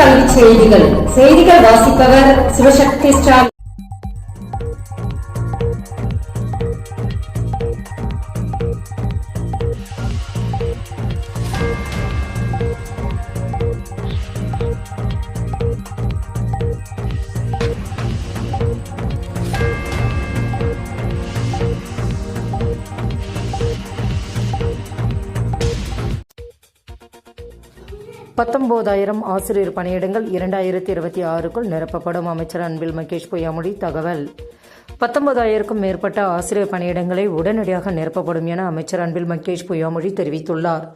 கல்வி செய்திகள் வாசிப்பவர் சிவசக்தி ஸ்டாலின். பத்தொன்பதாயிரம் ஆசிரியர் பணியிடங்கள் 2026க்குள் நிரப்பப்படும். அமைச்சர் அன்பில் மகேஷ் பொய்யாமொழி தகவல். 19,000க்கும் மேற்பட்ட ஆசிரியர் பணியிடங்களை உடனடியாக நிரப்பப்படும் என அமைச்சர் அன்பில் மகேஷ் பொய்யாமொழி தெரிவித்துள்ளார்.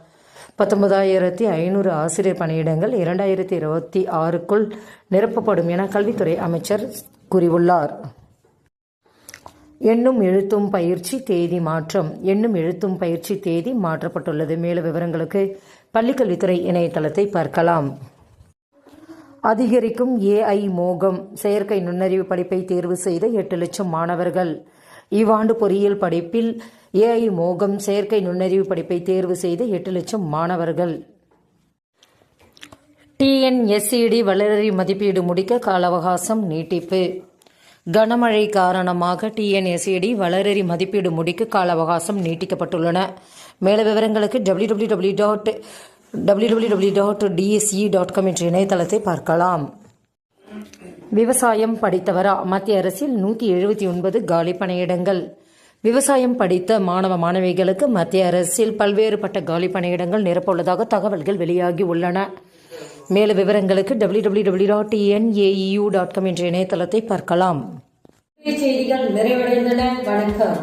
19,500 ஆசிரியர் பணியிடங்கள் 2026க்குள் நிரப்பப்படும் என கல்வித்துறை அமைச்சர் கூறியுள்ளார். எண்ணும் எழுத்தும் பயிற்சி தேதி மாற்றம். எண்ணும் எழுத்தும் பயிற்சி தேதி மாற்றப்பட்டுள்ளது. மேலும் விவரங்களுக்கு பள்ளிக்கல்வித்துறை இணையதளத்தை பார்க்கலாம். அதிகரிக்கும் AI மோகம். செயற்கை நுண்ணறிவு படிப்பை தேர்வு செய்த 8 லட்சம் மாணவர்கள். இவ்வாண்டு பொறியியல் படிப்பில் AI மோகம் செயற்கை நுண்ணறிவு படிப்பை தேர்வு செய்த 8 லட்சம் மாணவர்கள். TNSED வளரறி மதிப்பீடு முடிக்க கால அவகாசம் நீட்டிப்பு. கனமழை காரணமாக TNSED வளரறி மதிப்பீடு முடிக்க கால அவகாசம் நீட்டிக்கப்பட்டுள்ளன. மேலும் விவரங்களுக்கு www.dse.com என்ற இணையதளத்தை பார்க்கலாம். விவசாயம் படித்தவரா? மத்திய அரசில் 179 காலி பணியிடங்கள். விவசாயம் படித்த மாணவ மாணவிகளுக்கு மத்திய அரசில் பல்வேறுபட்ட காலி பணியிடங்கள் நிரப்பவுள்ளதாக தகவல்கள் வெளியாகி உள்ளன. மேலும் விவரங்களுக்கு www.naeu.com என்ற இணையதளத்தை பார்க்கலாம். செய்திகள் நிறைவடைந்தன. வணக்கம்.